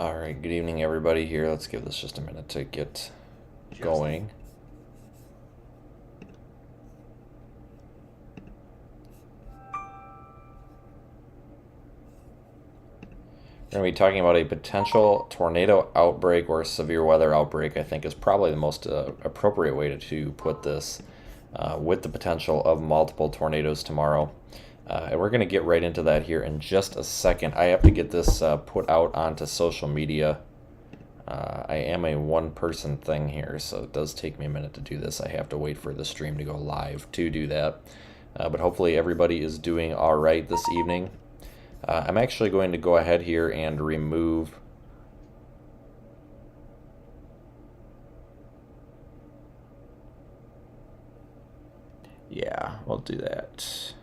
All right, good evening, everybody here. Let's give this just a minute to get going. We're going to be talking about a potential tornado outbreak or severe weather outbreak, I think is probably the most appropriate way to put this, with the potential of multiple tornadoes tomorrow. And we're going to get right into that here in just a second. I have to get this put out onto social media. I am a one-person thing here, so it does take me a minute to do this. I have to wait for the stream to go live to do that. But hopefully everybody is doing all right this evening. I'm actually going to go ahead here and remove we'll do that.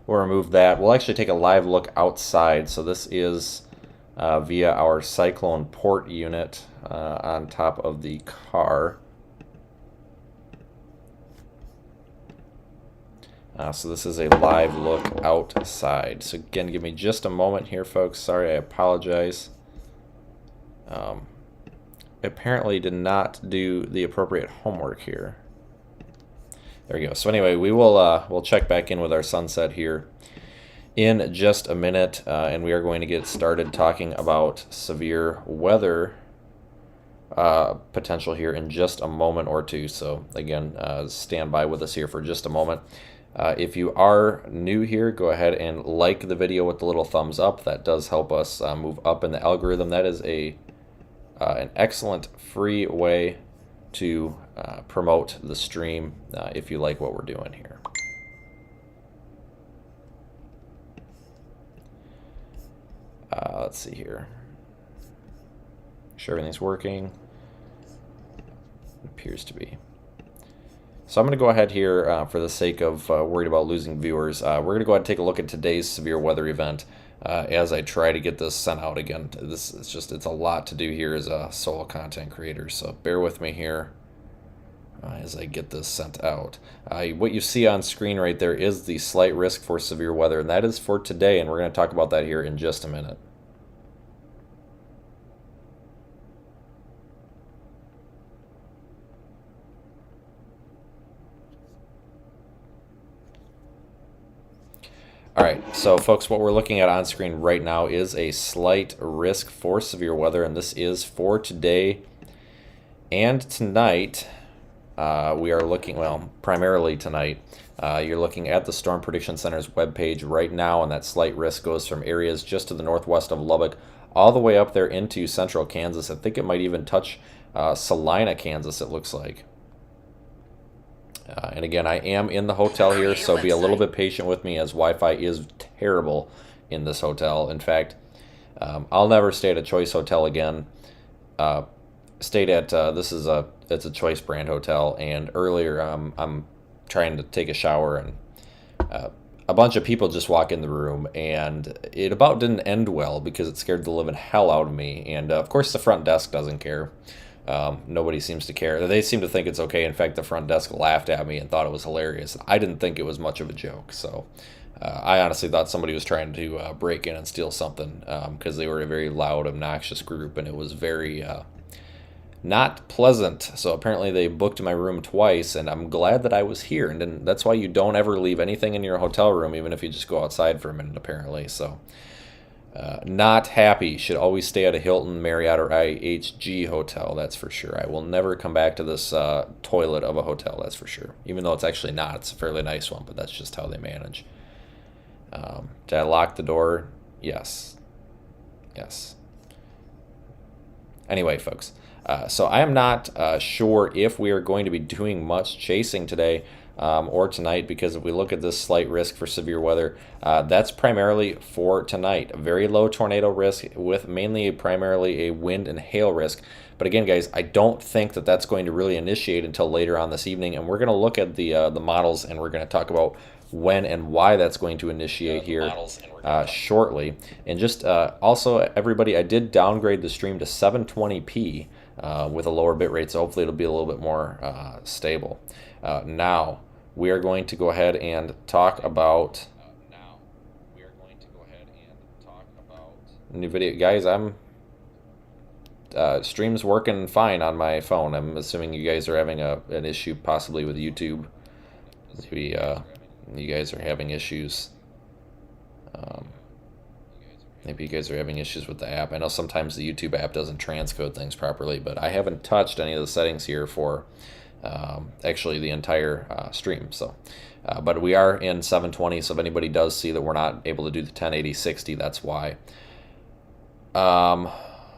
We'll remove that. We'll actually take a live look outside. So this is via our cyclone port unit on top of the car. So this is a live look outside. So again, give me just a moment here, folks. Sorry, I apologize. Apparently did not do the appropriate homework here. There we go. So anyway, we'll check back in with our sunset here in just a minute, and we are going to get started talking about severe weather potential here in just a moment or two. So again, stand by with us here for just a moment. If you are new here, go ahead and like the video with the little thumbs up. That does help us move up in the algorithm. That is an excellent free way to promote the stream if you like what we're doing here. Let's see here. Make sure everything's working. It appears to be. So I'm going to go ahead here for the sake of worried about losing viewers. We're going to go ahead and take a look at today's severe weather event as I try to get this sent out again. It's a lot to do here as a solo content creator, so bear with me here as I get this sent out. What you see on screen right there is the slight risk for severe weather, and that is for today, and we're going to talk about that here in just a minute. All right, so folks, what we're looking at on screen right now is a slight risk for severe weather, and this is for today and tonight. We are looking, well, primarily tonight. You're looking at the Storm Prediction Center's webpage right now, and that slight risk goes from areas just to the northwest of Lubbock all the way up there into central Kansas. I think it might even touch Salina, Kansas, it looks like. And again, I am in the hotel here, so be a little bit patient with me as Wi-Fi is terrible in this hotel. In fact, I'll never stay at a Choice hotel again. Stayed at it's a Choice brand hotel, and earlier I'm trying to take a shower, and a bunch of people just walk in the room, and it about didn't end well because it scared the living hell out of me. And of course, the front desk doesn't care. Nobody seems to care. They seem to think it's okay. In fact, the front desk laughed at me and thought it was hilarious. I didn't think it was much of a joke. So I honestly thought somebody was trying to break in and steal something because they were a very loud, obnoxious group, and it was very not pleasant. So apparently they booked my room twice, and I'm glad that I was here. And that's why you don't ever leave anything in your hotel room, even if you just go outside for a minute, apparently. So not happy. Should always stay at a Hilton, Marriott, or IHG hotel, that's for sure. I will never come back to this toilet of a hotel, that's for sure. Even though it's actually not. It's a fairly nice one, but that's just how they manage. Did I lock the door? Yes. Yes. Anyway, folks. So I am not sure if we are going to be doing much chasing today or tonight, because if we look at this slight risk for severe weather, that's primarily for tonight. A very low tornado risk with mainly primarily a wind and hail risk. But again, guys, I don't think that that's going to really initiate until later on this evening, and we're going to look at the models, and we're going to talk about when and why that's going to initiate here shortly. And just also, everybody, I did downgrade the stream to 720p with a lower bit rate, so hopefully it'll be a little bit more stable. Now, we are going to go ahead and talk about new video. Guys, I'm stream's working fine on my phone. I'm assuming you guys are having an issue possibly with YouTube. Maybe you guys are having issues. Maybe you guys are having issues with the app. I know sometimes the YouTube app doesn't transcode things properly, but I haven't touched any of the settings here for actually the entire stream. So, but we are in 720, so if anybody does see that we're not able to do the 1080-60, that's why.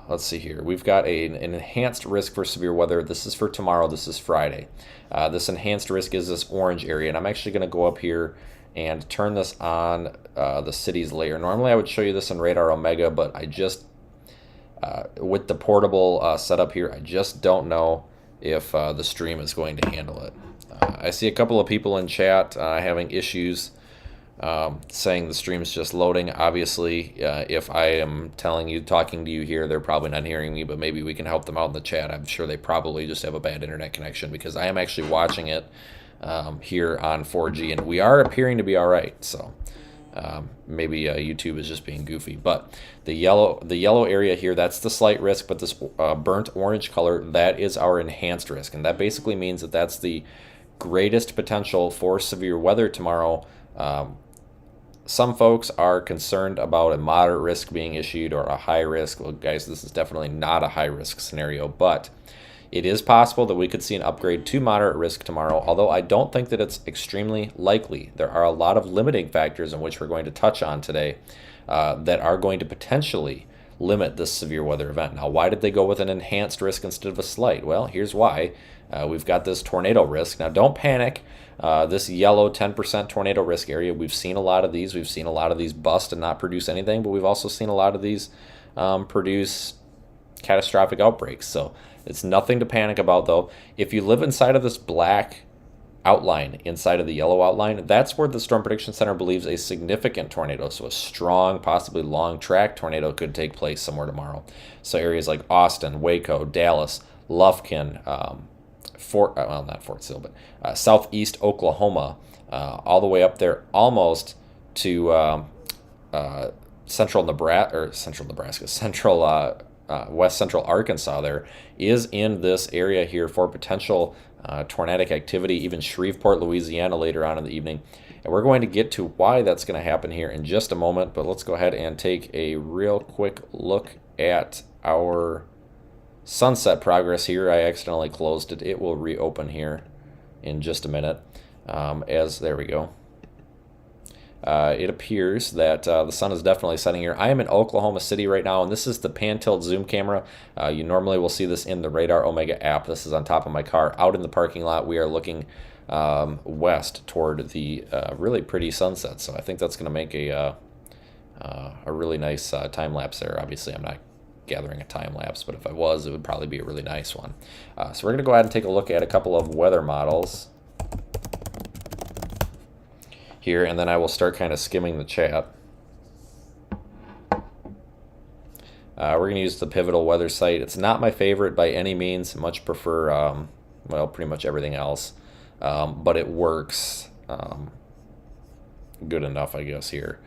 Let's see here. We've got an enhanced risk for severe weather. This is for tomorrow. This is Friday. This enhanced risk is this orange area, and I'm actually going to go up here and turn this on the cities layer. Normally I would show you this in Radar Omega, but I just, with the portable setup here, I just don't know if the stream is going to handle it. I see a couple of people in chat having issues saying the stream's just loading. Obviously, if I am talking to you here, they're probably not hearing me, but maybe we can help them out in the chat. I'm sure they probably just have a bad internet connection, because I am actually watching it here on 4G, and we are appearing to be all right. So maybe YouTube is just being goofy. But the yellow area here, that's the slight risk, but this burnt orange color, that is our enhanced risk, and that basically means that that's the greatest potential for severe weather tomorrow. Some folks are concerned about a moderate risk being issued or a high risk. Well, guys, this is definitely not a high risk scenario, but it is possible that we could see an upgrade to moderate risk tomorrow, although I don't think that it's extremely likely. There are a lot of limiting factors in which we're going to touch on today that are going to potentially limit this severe weather event. Now, why did they go with an enhanced risk instead of a slight? Well, here's why. We've got this tornado risk. Now, don't panic. This yellow 10% tornado risk area, we've seen a lot of these. We've seen a lot of these bust and not produce anything, but we've also seen a lot of these produce catastrophic outbreaks. So it's nothing to panic about, though. If you live inside of this black outline, inside of the yellow outline, that's where the Storm Prediction Center believes a significant tornado, so a strong, possibly long track tornado could take place somewhere tomorrow. So areas like Austin, Waco, Dallas, Lufkin, not Fort Sill, but southeast Oklahoma, all the way up there almost to central west central Arkansas. There is in this area here for potential tornadic activity, even Shreveport, Louisiana later on in the evening. And we're going to get to why that's going to happen here in just a moment, but let's go ahead and take a real quick look at our sunset progress here. I accidentally closed it. It will reopen here in just a minute. There we go. It appears that the sun is definitely setting here. I am in Oklahoma City right now, and this is the pan tilt zoom camera. You normally will see this in the Radar Omega app. This is on top of my car. Out in the parking lot, we are looking west toward the really pretty sunset. So I think that's going to make a really nice time lapse there. Obviously, I'm not gathering a time lapse, but if I was, it would probably be a really nice one. So we're going to go ahead and take a look at a couple of weather models here, and then I will start kind of skimming the chat. We're going to use the Pivotal Weather site. It's not my favorite by any means. Much prefer, well, pretty much everything else, but it works good enough, I guess, here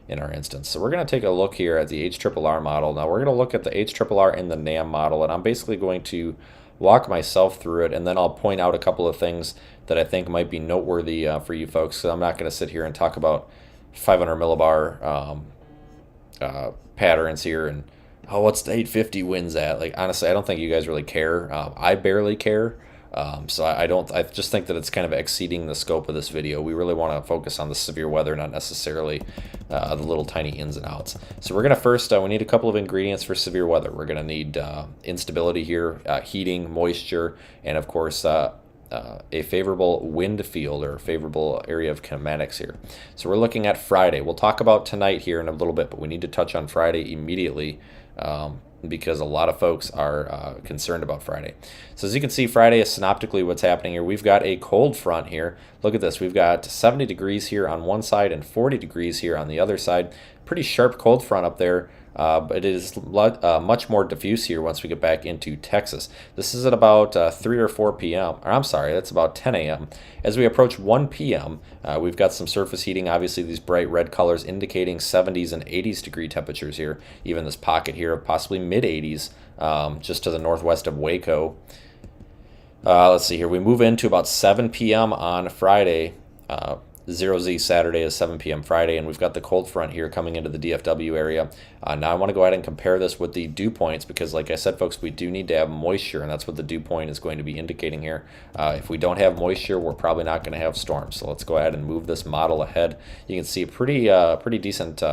in our instance. So we're going to take a look here at the HRRR model. Now we're going to look at the HRRR and the NAM model, and I'm basically going to walk myself through it, and then I'll point out a couple of things that I think might be noteworthy for you folks. So I'm not going to sit here and talk about 500 millibar patterns here and, oh, what's the 850 winds at? Like, honestly, I don't think you guys really care. I barely care. So I just think that it's kind of exceeding the scope of this video. We really want to focus on the severe weather, not necessarily the little tiny ins and outs. So we're going to first, we need a couple of ingredients for severe weather. We're going to need instability here, heating, moisture, and of course a favorable wind field or a favorable area of kinematics here. So we're looking at Friday. We'll talk about tonight here in a little bit, but we need to touch on Friday immediately. Because a lot of folks are concerned about Friday. So as you can see, Friday is synoptically what's happening here. We've got a cold front here. Look at this. We've got 70 degrees here on one side and 40 degrees here on the other side. pretty sharp cold front up there. But it is much more diffuse here once we get back into Texas. This is at about 3 or 4 p.m. Or I'm sorry, that's about 10 a.m. As we approach 1 p.m., we've got some surface heating. Obviously, these bright red colors indicating 70s and 80s degree temperatures here. Even this pocket here of possibly mid 80s just to the northwest of Waco. Let's see here. We move into about 7 p.m. on Friday. 0Z Saturday is 7 p.m. Friday, and we've got the cold front here coming into the DFW area. Now I want to go ahead and compare this with the dew points because, like I said, folks, we do need to have moisture, and that's what the dew point is going to be indicating here. If we don't have moisture, we're probably not going to have storms. So let's go ahead and move this model ahead. You can see a pretty decent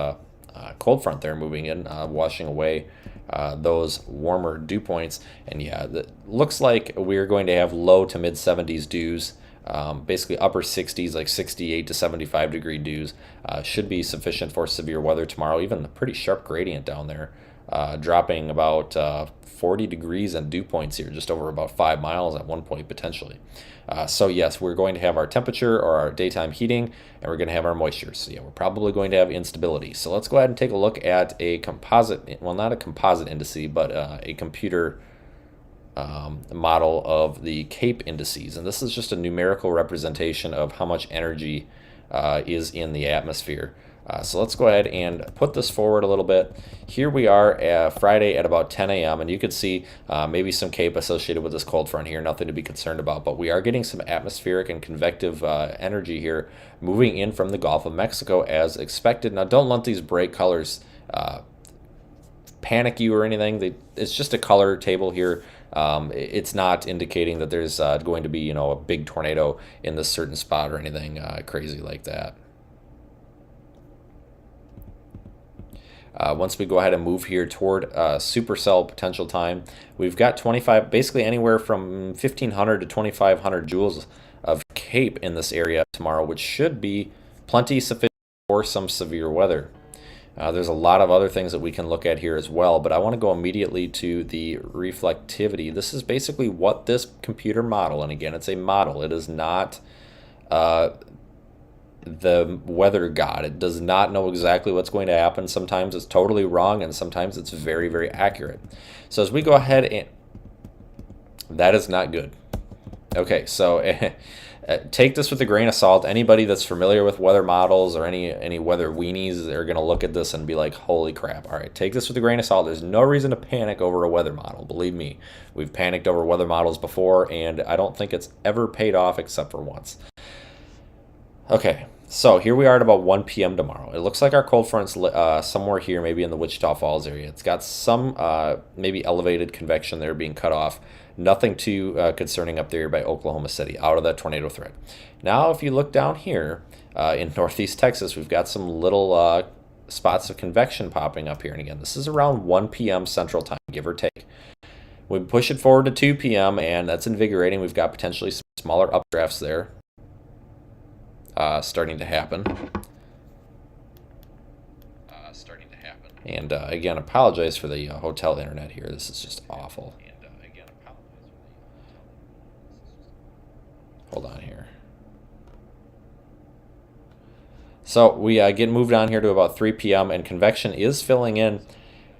cold front there moving in, washing away those warmer dew points. And yeah, it looks like we're going to have low to mid 70s dews. Basically upper 60s, like 68 to 75 degree dews, should be sufficient for severe weather tomorrow. Even a pretty sharp gradient down there, dropping about 40 degrees and dew points here, just over about 5 miles at one point potentially. So yes, we're going to have our temperature or our daytime heating, and we're going to have our moisture. So yeah, we're probably going to have instability. So let's go ahead and take a look at a composite, well, not a composite indice, but a computer model of the CAPE indices, and this is just a numerical representation of how much energy is in the atmosphere. So let's go ahead and put this forward a little bit. Here we are Friday at about 10 a.m. and you could see maybe some CAPE associated with this cold front here, nothing to be concerned about, but we are getting some atmospheric and convective energy here moving in from the Gulf of Mexico as expected. Now don't let these bright colors panic you or anything. It's just a color table here. It's not indicating that there's going to be, a big tornado in this certain spot or anything crazy like that. Once we go ahead and move here toward supercell potential time, we've got 25, basically anywhere from 1,500 to 2,500 joules of CAPE in this area tomorrow, which should be plenty sufficient for some severe weather. There's a lot of other things that we can look at here as well, but I want to go immediately to the reflectivity. This is basically what this computer model, and again, it's a model. It is not the weather god. It does not know exactly what's going to happen. Sometimes it's totally wrong, and sometimes it's very, very accurate. So as we go ahead, and that is not good. Okay, so take this with a grain of salt. Anybody that's familiar with weather models or any weather weenies, they're going to look at this and be like, holy crap. All right, take this with a grain of salt. There's no reason to panic over a weather model. Believe me, we've panicked over weather models before, and I don't think it's ever paid off except for once. Okay, so here we are at about 1 p.m. tomorrow. It looks like our cold front's somewhere here, maybe in the Wichita Falls area. It's got some maybe elevated convection there being cut off. Nothing too concerning up there by Oklahoma City, out of that tornado threat. Now, if you look down here in northeast Texas, we've got some little spots of convection popping up here. And again, this is around 1 p.m. Central Time, give or take. We push it forward to 2 p.m., and that's invigorating. We've got potentially some smaller updrafts there starting to happen. And again, apologize for the hotel internet here. This is just awful. Hold on here. So we get moved on here to about 3 p.m. and convection is filling in.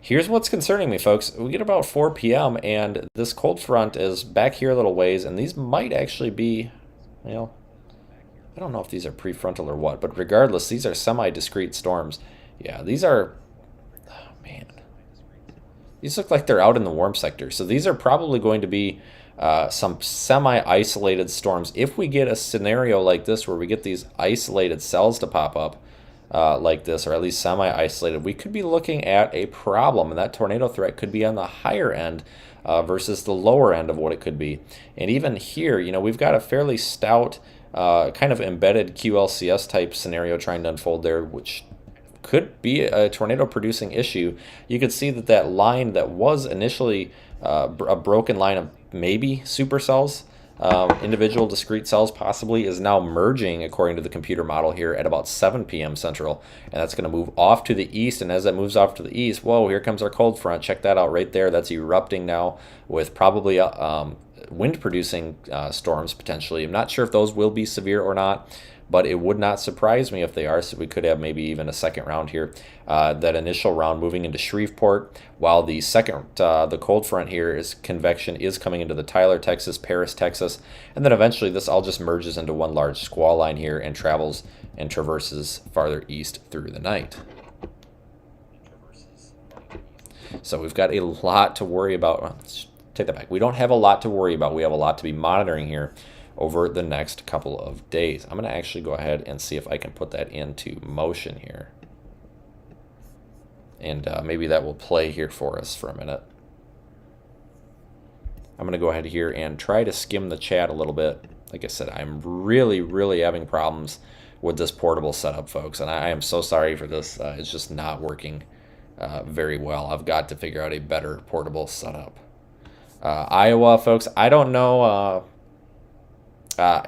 Here's what's concerning me, folks. We get about 4 p.m. and this cold front is back here a little ways, and these might actually be, I don't know if these are prefrontal or what, but regardless, these are semi-discrete storms. Yeah, these are, oh man, these look like they're out in the warm sector. So these are probably going to be some semi-isolated storms. If we get a scenario like this where we get these isolated cells to pop up like this, or at least semi-isolated, we could be looking at a problem, and that tornado threat could be on the higher end versus the lower end of what it could be. And even here, we've got a fairly stout kind of embedded QLCS type scenario trying to unfold there, which could be a tornado producing issue. You could see that line that was initially a broken line of maybe supercells, individual discrete cells possibly, is now merging according to the computer model here at about 7 p.m. Central, and that's going to move off to the east. And as that moves off to the east, whoa, here comes our cold front. Check that out right there. That's erupting now with probably wind producing storms potentially. I'm not sure if those will be severe or not, but it would not surprise me if they are, so we could have maybe even a second round here. That initial round moving into Shreveport, while the second, the cold front here is convection is coming into the Tyler, Texas, Paris, Texas, and then eventually this all just merges into one large squall line here and travels and traverses farther east through the night. So we've got a lot to worry about. Well, let's take that back. We don't have a lot to worry about. We have a lot to be monitoring here over the next couple of days. I'm going to actually go ahead and see if I can put that into motion here. And maybe that will play here for us for a minute. I'm going to go ahead here and try to skim the chat a little bit. Like I said, I'm really having problems with this portable setup, folks. And I am so sorry for this. It's just not working very well. I've got to figure out a better portable setup. Iowa, folks, I don't know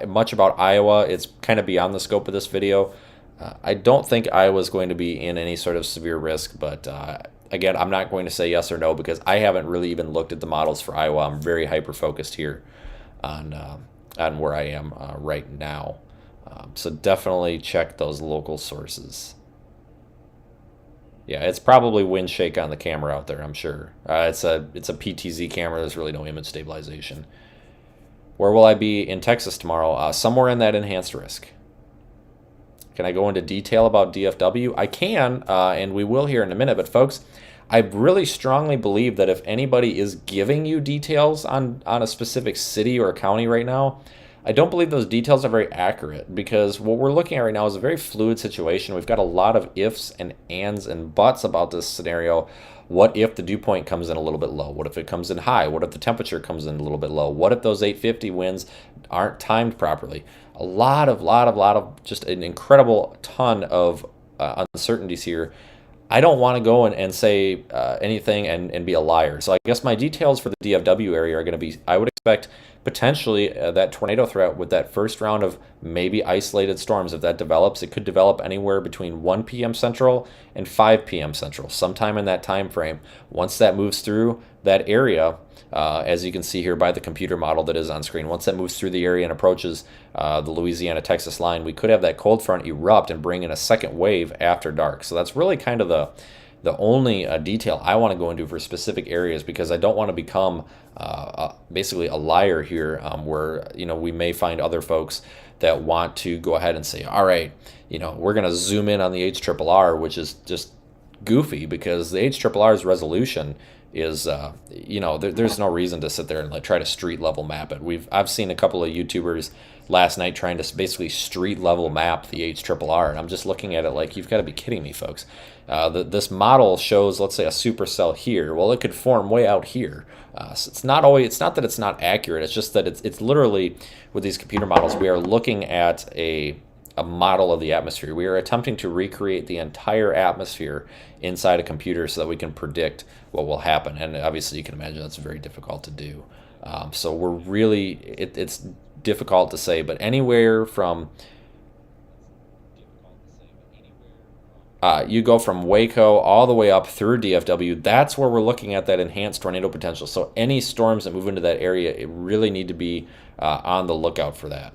much about Iowa. It's kind of beyond the scope of this video. I don't think Iowa's going to be in any sort of severe risk, but again, I'm not going to say yes or no because I haven't really even looked at the models for Iowa. I'm very hyper-focused here on where I am right now. So definitely check those local sources. Yeah, it's probably wind shake on the camera out there, I'm sure. It's a PTZ camera. There's really no image stabilization. Where will I be in Texas tomorrow? Somewhere in that enhanced risk. Can I go into detail about DFW? I can, and we will here in a minute. But folks, I really strongly believe that if anybody is giving you details on a specific city or a county right now, I don't believe those details are very accurate because what we're looking at right now is a very fluid situation. We've got a lot of ifs and ands and buts about this scenario. What if the dew point comes in a little bit low? What if it comes in high? What if the temperature comes in a little bit low? What if those 850 winds aren't timed properly? A lot of just an incredible ton of uncertainties here. I don't want to go and say anything and be a liar. So I guess my details for the DFW area are going to be, I would expect potentially that tornado threat with that first round of maybe isolated storms. If that develops, it could develop anywhere between 1 p.m. Central and 5 p.m. Central, sometime in that time frame. Once that moves through that area, as you can see here by the computer model that is on screen, once that moves through the area and approaches the Louisiana-Texas line, we could have that cold front erupt and bring in a second wave after dark. So that's really kind of the only detail I want to go into for specific areas because I don't want to become basically a liar here where, we may find other folks that want to go ahead and say, all right, we're going to zoom in on the HRRR, which is just goofy because the HRRR's resolution is, there's no reason to sit there and try to street level map it. I've seen a couple of YouTubers last night trying to basically street level map the HRRR, and I'm just looking at it like, you've got to be kidding me, folks. This model shows, let's say, a supercell here. Well, it could form way out here. So it's not that it's not accurate. It's just that it's literally, with these computer models, we are looking at a model of the atmosphere. We are attempting to recreate the entire atmosphere inside a computer so that we can predict what will happen. And obviously, you can imagine that's very difficult to do. So we're really, it's difficult to say, but anywhere from, you go from Waco all the way up through DFW, that's where we're looking at that enhanced tornado potential. So any storms that move into that area, it really need to be on the lookout for that.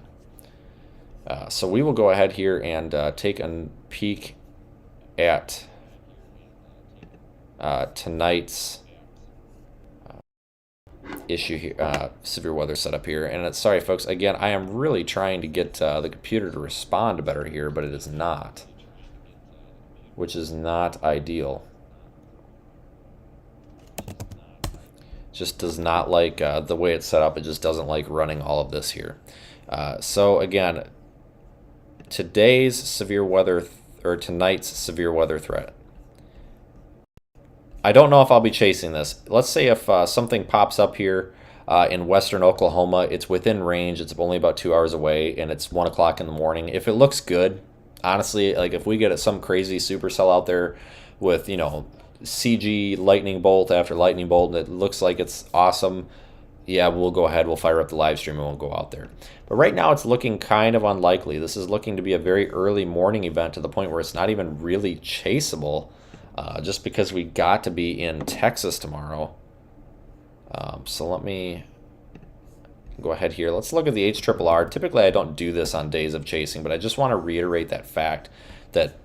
So we will go ahead here and take a peek at tonight's issue here, severe weather setup here. And it's, sorry folks, again, I am really trying to get the computer to respond better here, but it is not, which is not ideal. Just does not like the way it's set up. It just doesn't like running all of this here. So again, today's severe weather or tonight's severe weather threat. I don't know if I'll be chasing this. Let's say if something pops up here in western Oklahoma, it's within range, it's only about 2 hours away, and it's 1 o'clock in the morning. If it looks good, honestly, like if we get some crazy supercell out there with, CG lightning bolt after lightning bolt, and it looks like it's awesome, yeah, we'll go ahead, we'll fire up the live stream and we'll go out there. But right now it's looking kind of unlikely. This is looking to be a very early morning event to the point where it's not even really chaseable, just because we got to be in Texas tomorrow. So let me go ahead here. Let's look at the HRRR. Typically, I don't do this on days of chasing, but I just want to reiterate that fact that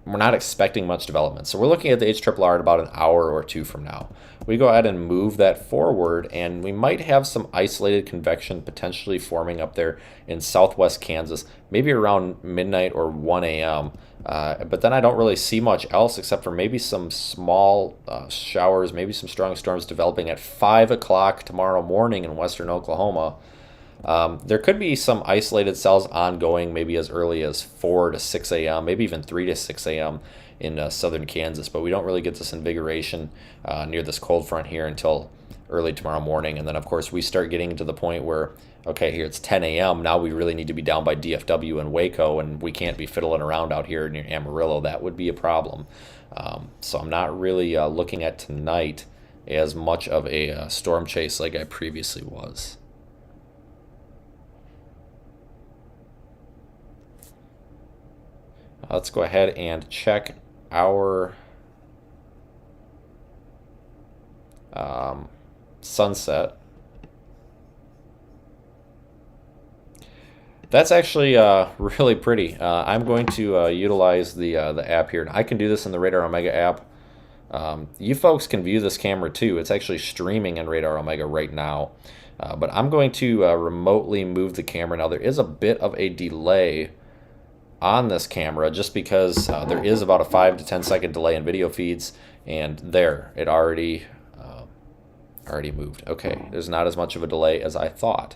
we're not expecting much development. So we're looking at the HRRR at about an hour or two from now. We go ahead and move that forward, and we might have some isolated convection potentially forming up there in southwest Kansas, maybe around midnight or 1 a.m. But then I don't really see much else except for maybe some small showers, maybe some strong storms developing at 5 o'clock tomorrow morning in western Oklahoma. There could be some isolated cells ongoing maybe as early as 4 to 6 a.m., maybe even 3 to 6 a.m. in southern Kansas, but we don't really get this invigoration near this cold front here until early tomorrow morning. And then, of course, we start getting to the point where, okay, here it's 10 a.m. Now we really need to be down by DFW and Waco, and we can't be fiddling around out here near Amarillo. That would be a problem. So I'm not really looking at tonight as much of a storm chase like I previously was. Let's go ahead and check our sunset. That's actually really pretty. I'm going to utilize the app here. And I can do this in the Radar Omega app. You folks can view this camera too. It's actually streaming in Radar Omega right now. But I'm going to remotely move the camera. Now there is a bit of a delay on this camera just because there is about a 5 to 10 second delay in video feeds, and there it already moved. Okay, there's not as much of a delay as I thought.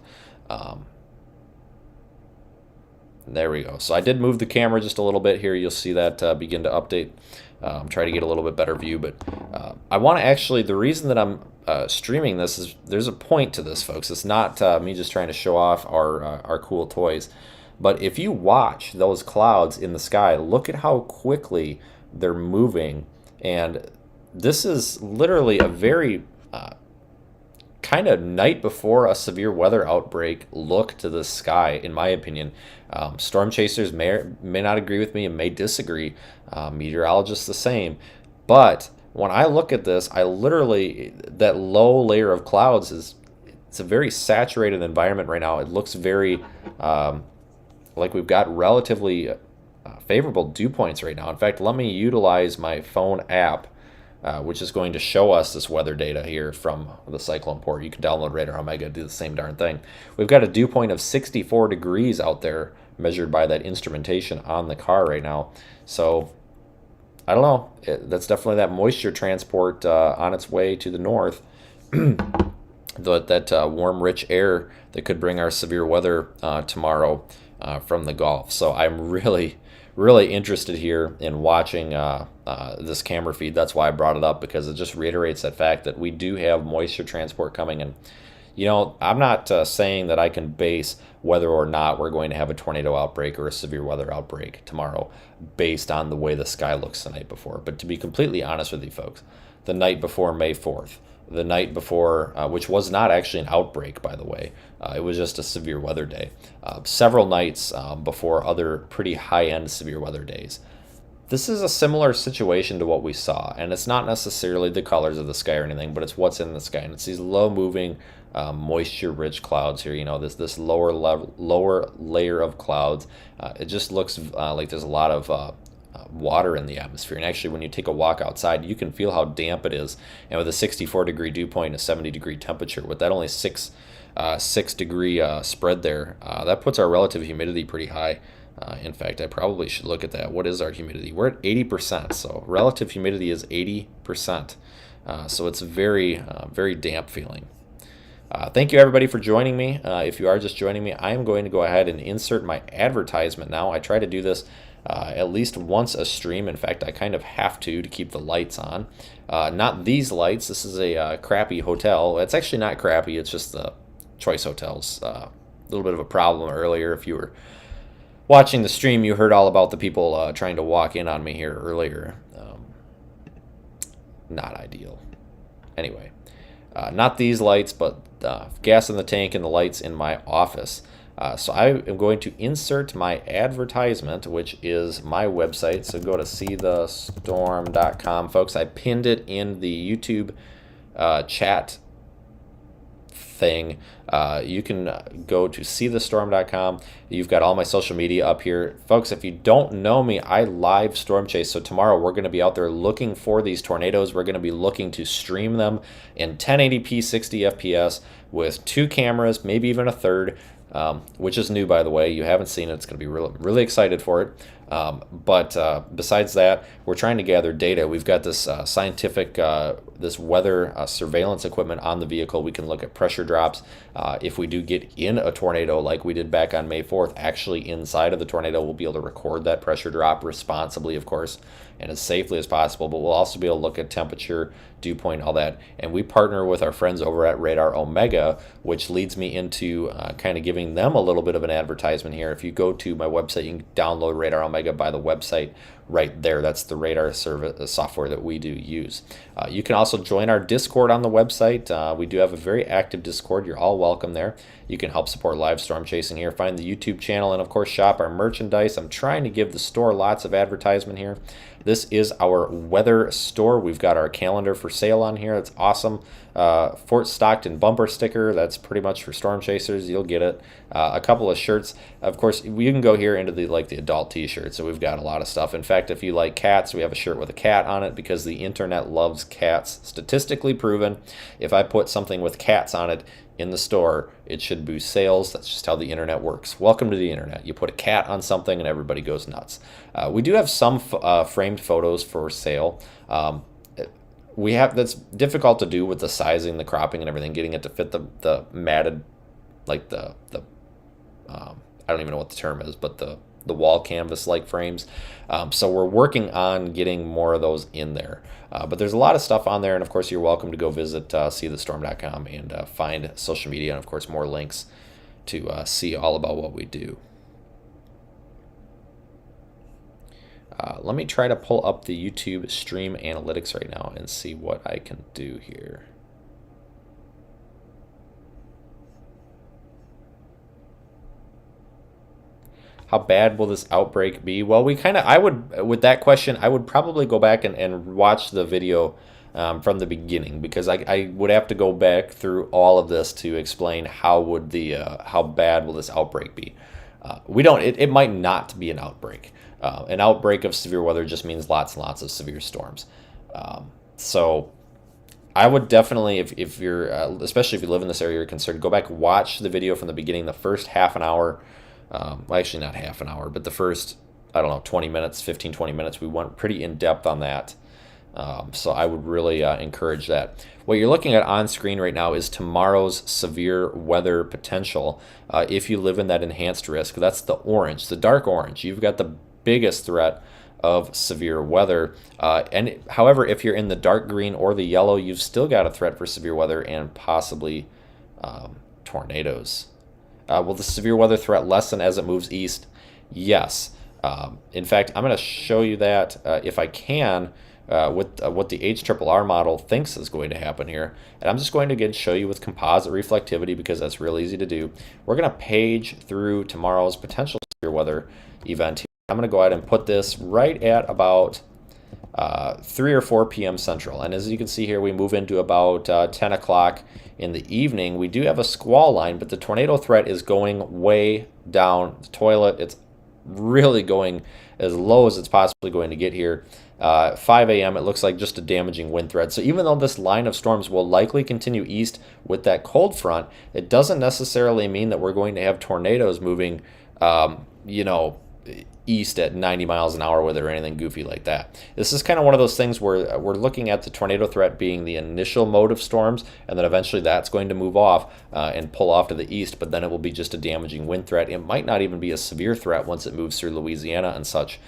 There we go. So I did move the camera just a little bit here. You'll see that begin to update. Try to get a little bit better view, but I want to actually, the reason that I'm streaming this is there's a point to this, folks. It's not me just trying to show off our cool toys. But if you watch those clouds in the sky, look at how quickly they're moving. And this is literally a very kind of night before a severe weather outbreak look to the sky, in my opinion. Storm chasers may not agree with me and may disagree. Meteorologists the same. But when I look at this, I literally, that low layer of clouds it's a very saturated environment right now. It looks very like we've got relatively favorable dew points right now. In fact, let me utilize my phone app, which is going to show us this weather data here from the Cyclone Port. You can download Radar Omega, do the same darn thing. We've got a dew point of 64 degrees out there, measured by that instrumentation on the car right now. So, I don't know. That's definitely that moisture transport on its way to the north. that warm, rich air that could bring our severe weather tomorrow from the Gulf. So I'm really interested here in watching this camera feed. That's why I brought it up, because it just reiterates that fact that we do have moisture transport coming. And you know, I'm not saying that I can base whether or not we're going to have a tornado outbreak or a severe weather outbreak tomorrow based on the way the sky looks the night before. But to be completely honest with you folks, the night before May 4th, the night before, which was not actually an outbreak, by the way, it was just a severe weather day, several nights before other pretty high-end severe weather days. This is a similar situation to what we saw, and it's not necessarily the colors of the sky or anything, but it's what's in the sky, and it's these low-moving, moisture-rich clouds here. You know, this lower layer of clouds. It just looks like there's a lot of water in the atmosphere, and actually, when you take a walk outside, you can feel how damp it is. And with a 64-degree dew point and a 70-degree temperature, with that only 6-degree spread there, that puts our relative humidity pretty high. In fact, I probably should look at that. What is our humidity? We're at 80%, so relative humidity is 80%. So it's very damp feeling. Thank you, everybody, for joining me. If you are just joining me, I am going to go ahead and insert my advertisement now. I try to do this at least once a stream. In fact, I kind of have to keep the lights on. Not these lights. This is a crappy hotel. It's actually not crappy. It's just the Choice Hotels. A little bit of a problem earlier. If you were watching the stream, you heard all about the people trying to walk in on me here earlier. Not ideal. Anyway, not these lights, but gas in the tank and the lights in my office. So I am going to insert my advertisement, which is my website. So go to seethestorm.com, folks. I pinned it in the YouTube chat thing. You can go to seethestorm.com. You've got all my social media up here. Folks, if you don't know me, I live storm chase. So tomorrow we're going to be out there looking for these tornadoes. We're going to be looking to stream them in 1080p 60 FPS with 2 cameras, maybe even a third, which is new, by the way. You haven't seen it. It's going to be really excited for it. But besides that, we're trying to gather data. We've got this scientific, this weather surveillance equipment on the vehicle. We can look at pressure drops. If we do get in a tornado like we did back on May 4th, actually inside of the tornado, we'll be able to record that pressure drop responsibly, of course, and as safely as possible. But we'll also be able to look at temperature, dew point, all that. And we partner with our friends over at Radar Omega, which leads me into kind of giving them a little bit of an advertisement here. If you go to my website, you can download Radar Omega by the website right there. That's the radar service software that we do use. You can also join our Discord on the website. We do have a very active Discord. You're all welcome there. You can help support live storm chasing here. Find the YouTube channel and, of course, shop our merchandise. I'm trying to give the store lots of advertisement here. This is our weather store. We've got our calendar for sale on here. It's awesome. Fort Stockton bumper sticker. That's pretty much for storm chasers. You'll get it. A couple of shirts. Of course, you can go here into the adult t-shirts. So we've got a lot of stuff. In fact, if you like cats, we have a shirt with a cat on it because the internet loves cats. Statistically proven. If I put something with cats on it in the store, it should boost sales. That's just how the internet works. Welcome to the internet. You put a cat on something and everybody goes nuts. We do have some framed photos for sale. We have, that's difficult to do with the sizing, the cropping, and everything, getting it to fit the matted, like the I don't even know what the term is, but the wall canvas like frames. So we're working on getting more of those in there. But there's a lot of stuff on there, and of course you're welcome to go visit seethestorm.com and find social media, and of course more links to see all about what we do. Let me try to pull up the YouTube stream analytics right now and see what I can do here. How bad will this outbreak be? Well, I would, with that question, I would probably go back and watch the video from the beginning, because I would have to go back through all of this to explain how bad will this outbreak be. It might not be an outbreak. An outbreak of severe weather just means lots and lots of severe storms. So I would definitely, if you're, especially if you live in this area, you're concerned, go back, watch the video from the beginning, the first half an hour. Well, actually not half an hour, but the first, 20 minutes, 15, 20 minutes, we went pretty in depth on that. So I would really encourage that. What you're looking at on screen right now is tomorrow's severe weather potential. If you live in that enhanced risk, that's the orange, the dark orange. You've got the biggest threat of severe weather. However, if you're in the dark green or the yellow, you've still got a threat for severe weather and possibly tornadoes. Will the severe weather threat lessen as it moves east? Yes. In fact, I'm going to show you that if I can with what the HRRR model thinks is going to happen here. And I'm just going to again show you with composite reflectivity because that's real easy to do. We're going to page through tomorrow's potential severe weather event here. I'm going to go ahead and put this right at about 3 or 4 p.m. Central. And as you can see here, we move into about 10 o'clock in the evening. We do have a squall line, but the tornado threat is going way down the toilet. It's really going as low as it's possibly going to get here. 5 a.m., it looks like just a damaging wind threat. So even though this line of storms will likely continue east with that cold front, it doesn't necessarily mean that we're going to have tornadoes moving, east at 90 miles an hour with it or anything goofy like that. This is kind of one of those things where we're looking at the tornado threat being the initial mode of storms, and then eventually that's going to move off and pull off to the east, but then it will be just a damaging wind threat. It might not even be a severe threat once it moves through Louisiana and such.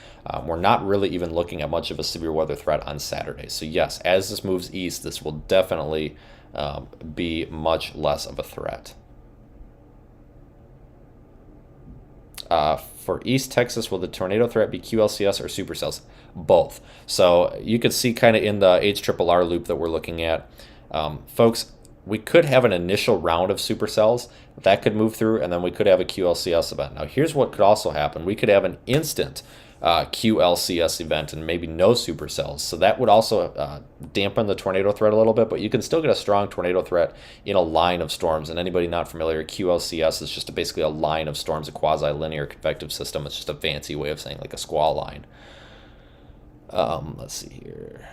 We're not really even looking at much of a severe weather threat on Saturday. So yes, as this moves east, this will definitely be much less of a threat. For East Texas, will the tornado threat be QLCS or supercells? Both. So you could see kind of in the HRRR loop that we're looking at, folks, we could have an initial round of supercells that could move through, and then we could have a QLCS event. Now, here's what could also happen. We could have an instant QLCS event and maybe no supercells. So that would also dampen the tornado threat a little bit, but you can still get a strong tornado threat in a line of storms. And anybody not familiar, QLCS is just basically a line of storms, a quasi-linear convective system. It's just a fancy way of saying like a squall line. Let's see here.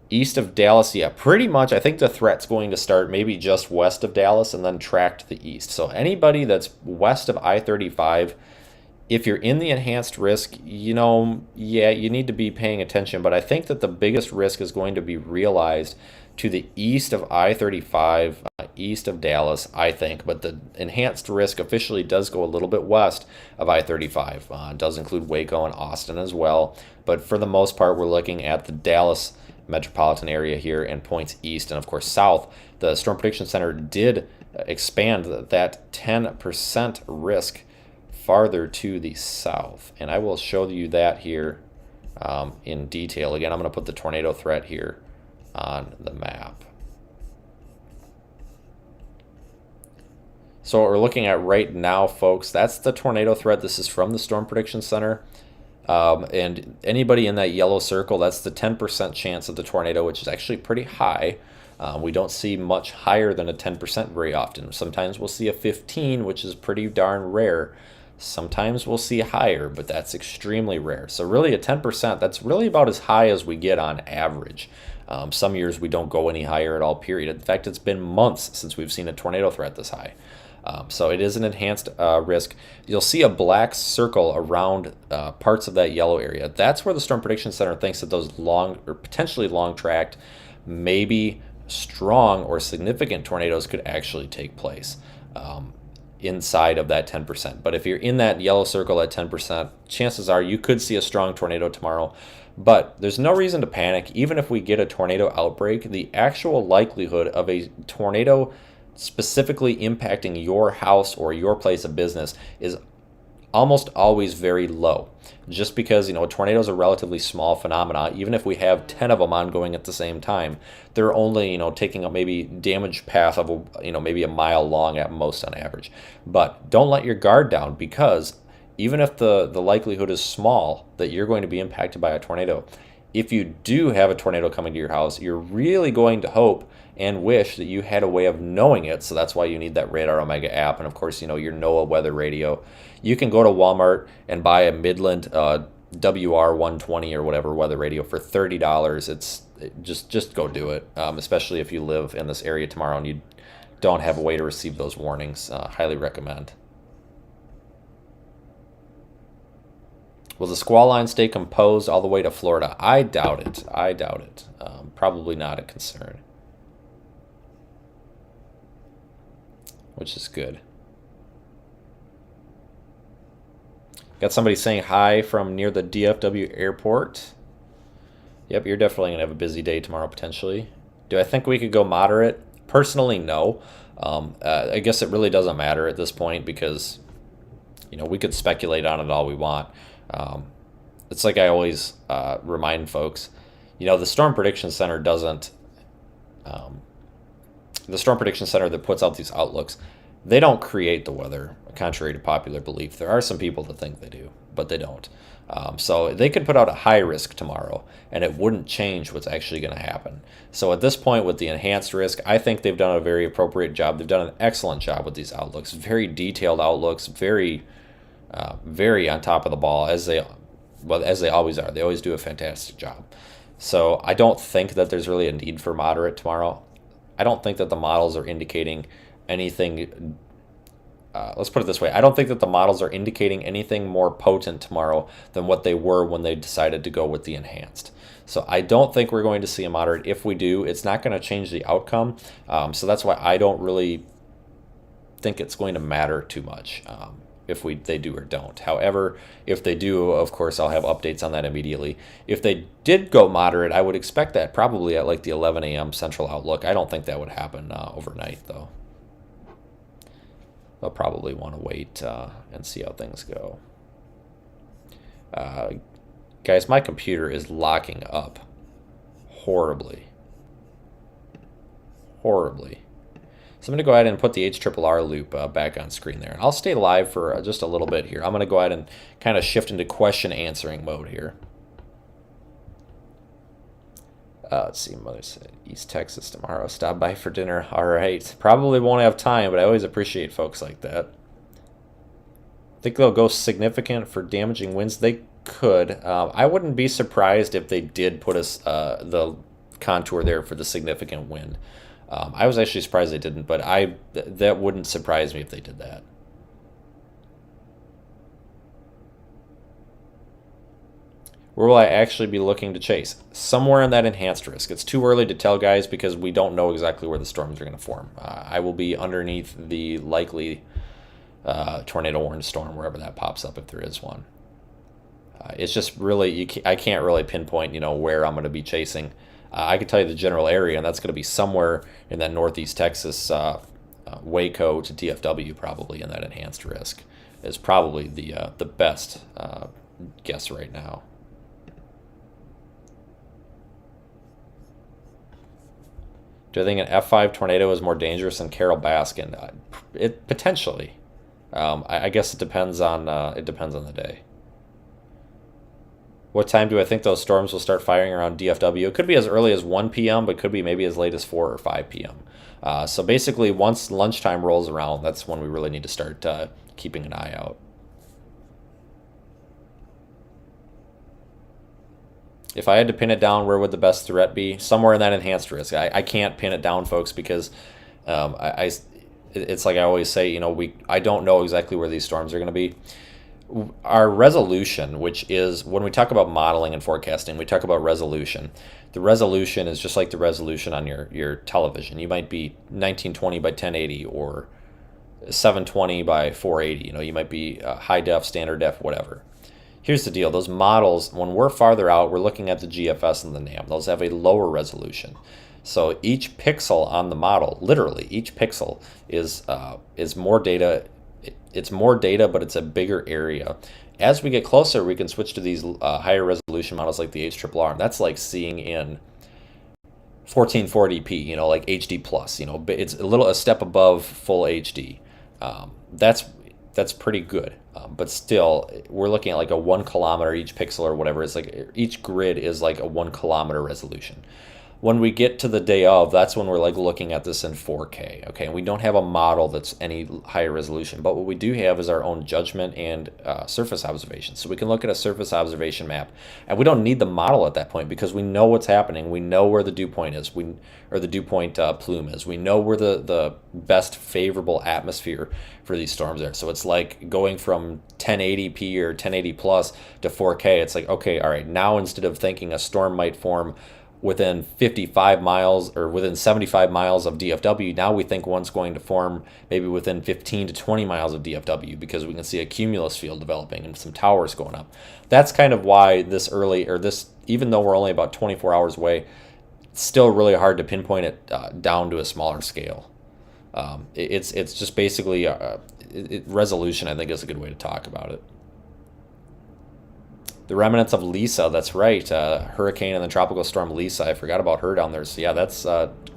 East of Dallas, yeah, pretty much. I think the threat's going to start maybe just west of Dallas and then track to the east. So anybody that's west of I-35, if you're in the enhanced risk, yeah, you need to be paying attention. But I think that the biggest risk is going to be realized to the east of I-35, east of Dallas, I think. But the enhanced risk officially does go a little bit west of I-35. It does include Waco and Austin as well. But for the most part, we're looking at the Dallas metropolitan area here and points east and, of course, south. The Storm Prediction Center did expand that 10% risk farther to the south, and I will show you that here in detail. Again, I'm going to put the tornado threat here on the map. So what we're looking at right now, folks, that's the tornado threat. This is from the Storm Prediction Center. And anybody in that yellow circle, that's the 10% chance of the tornado, which is actually pretty high. We don't see much higher than a 10% very often. Sometimes we'll see a 15, which is pretty darn rare. Sometimes we'll see higher, but that's extremely rare. So really a 10%, that's really about as high as we get on average. Some years we don't go any higher at all, period. In fact, it's been months since we've seen a tornado threat this high. So it is an enhanced risk. You'll see a black circle around parts of that yellow area. That's where the Storm Prediction Center thinks that those long or potentially long-tracked, maybe strong or significant tornadoes could actually take place inside of that 10%. But if you're in that yellow circle at 10%, chances are you could see a strong tornado tomorrow. But there's no reason to panic. Even if we get a tornado outbreak, the actual likelihood of a tornado specifically impacting your house or your place of business is almost always very low, just because a tornado is a relatively small phenomena. Even if we have 10 of them ongoing at the same time, they're only taking up maybe damage path of maybe a mile long at most on average. But don't let your guard down, because even if the likelihood is small that you're going to be impacted by a tornado, if you do have a tornado coming to your house, you're really going to hope and wish that you had a way of knowing it. So that's why you need that Radar Omega app. And of course, your NOAA weather radio. You can go to Walmart and buy a Midland WR120 or whatever weather radio for $30. Just go do it, especially if you live in this area tomorrow and you don't have a way to receive those warnings. Highly recommend. Will the squall line stay composed all the way to Florida? I doubt it. Probably not a concern, which is good. Got somebody saying hi from near the DFW airport. Yep, you're definitely going to have a busy day tomorrow, potentially. Do I think we could go moderate? Personally, no. I guess it really doesn't matter at this point, because we could speculate on it all we want. It's like I always remind folks, the Storm Prediction Center doesn't, the Storm Prediction Center that puts out these outlooks, they don't create the weather, contrary to popular belief. There are some people that think they do, but they don't. So they could put out a high risk tomorrow, and it wouldn't change what's actually going to happen. So at this point, with the enhanced risk, I think they've done a very appropriate job. They've done an excellent job with these outlooks, very detailed outlooks, very on top of the ball, as they always are. They always do a fantastic job. So I don't think that there's really a need for moderate tomorrow. I don't think that the models are indicating anything. Let's put it this way. I don't think that the models are indicating anything more potent tomorrow than what they were when they decided to go with the enhanced. So I don't think we're going to see a moderate. If we do, it's not going to change the outcome. So that's why I don't really think it's going to matter too much. If they do or don't. However, if they do, of course, I'll have updates on that immediately. If they did go moderate, I would expect that probably at like the 11 a.m. central outlook. I don't think that would happen overnight, though. They'll probably want to wait and see how things go. Guys, my computer is locking up horribly. So I'm going to go ahead and put the HRRR loop back on screen there. And I'll stay live for just a little bit here. I'm going to go ahead and kind of shift into question answering mode here. Let's see, Mother's East Texas tomorrow. Stop by for dinner. All right. Probably won't have time, but I always appreciate folks like that. Think they'll go significant for damaging winds? They could. I wouldn't be surprised if they did put us the contour there for the significant wind. I was actually surprised they didn't, but that wouldn't surprise me if they did that. Where will I actually be looking to chase? Somewhere in that enhanced risk. It's too early to tell, guys, because we don't know exactly where the storms are going to form. I will be underneath the likely tornado warning storm, wherever that pops up, if there is one. It's just really, I can't really pinpoint, where I'm going to be chasing. I can tell you the general area, and that's going to be somewhere in that northeast Texas, Waco to DFW, probably in that enhanced risk, is probably the best guess right now. Do I think an F5 tornado is more dangerous than Carol Baskin? It potentially. I guess it depends on the day. What time do I think those storms will start firing around DFW? It could be as early as 1 p.m., but could be maybe as late as 4 or 5 p.m. So basically, once lunchtime rolls around, that's when we really need to start keeping an eye out. If I had to pin it down, where would the best threat be? Somewhere in that enhanced risk. I can't pin it down, folks, because it's like I always say, I don't know exactly where these storms are going to be. Our resolution, which is when we talk about modeling and forecasting, we talk about resolution. The resolution is just like the resolution on your television. You might be 1920 by 1080 or 720 by 480. You might be high def, standard def, whatever. Here's the deal. Those models, when we're farther out, we're looking at the GFS and the NAM. Those have a lower resolution. So each pixel on the model, literally each pixel is more data. It's more data, but it's a bigger area. As we get closer, we can switch to these higher resolution models like the HRRR. That's like seeing in 1440p, like HD plus. It's a step above full HD. That's pretty good. But still, we're looking at like a 1 kilometer each pixel or whatever. It's like each grid is like a 1 kilometer resolution. When we get to the day of, that's when we're like looking at this in 4K, okay? And we don't have a model that's any higher resolution, but what we do have is our own judgment and surface observation. So we can look at a surface observation map, and we don't need the model at that point because we know what's happening. We know where the dew point is, or the dew point plume is. We know where the best favorable atmosphere for these storms are. So it's like going from 1080p or 1080 plus to 4K. It's like, okay, all right, now instead of thinking a storm might form within 55 miles or within 75 miles of DFW, now we think one's going to form maybe within 15 to 20 miles of DFW because we can see a cumulus field developing and some towers going up. That's kind of why this early, or this, even though we're only about 24 hours away, it's still really hard to pinpoint it down to a smaller scale. It's just basically resolution, I think, is a good way to talk about it. The remnants of Lisa, that's right. Hurricane and the tropical storm Lisa. I forgot about her down there. So yeah, that's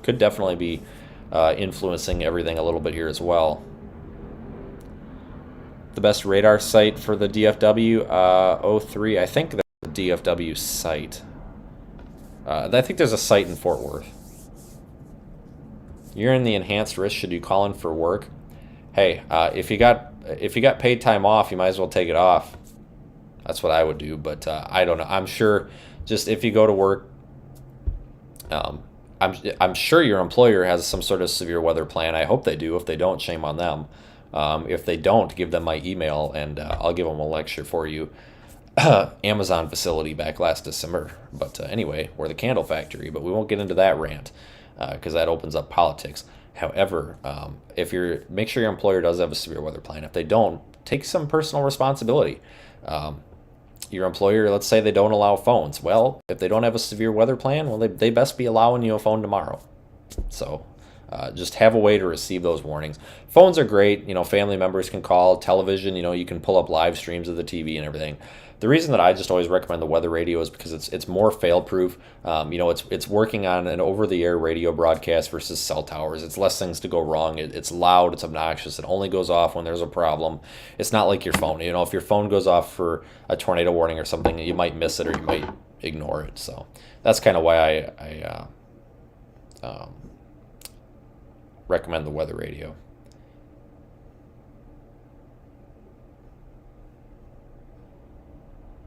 could definitely be influencing everything a little bit here as well. The best radar site for the DFW 03. I think that's the DFW site. I think there's a site in Fort Worth. You're in the enhanced risk. Should you call in for work? Hey, if you got paid time off, you might as well take it off. That's what I would do, but I don't know. I'm sure just if you go to work, I'm sure your employer has some sort of severe weather plan. I hope they do. If they don't, shame on them. If they don't, give them my email, and I'll give them a lecture for you. Amazon facility back last December. But anyway, we're the candle factory, but we won't get into that rant because that opens up politics. However, make sure your employer does have a severe weather plan. If they don't, take some personal responsibility. Your employer, let's say they don't allow phones. Well, if they don't have a severe weather plan, well, they best be allowing you a phone tomorrow. So just have a way to receive those warnings. Phones are great. Family members can call. Television, you can pull up live streams of the TV and everything. The reason that I just always recommend the weather radio is because it's more fail-proof. It's working on an over-the-air radio broadcast versus cell towers. It's less things to go wrong. It's loud. It's obnoxious. It only goes off when there's a problem. It's not like your phone. If your phone goes off for a tornado warning or something, you might miss it or you might ignore it. So that's kind of why I recommend the weather radio.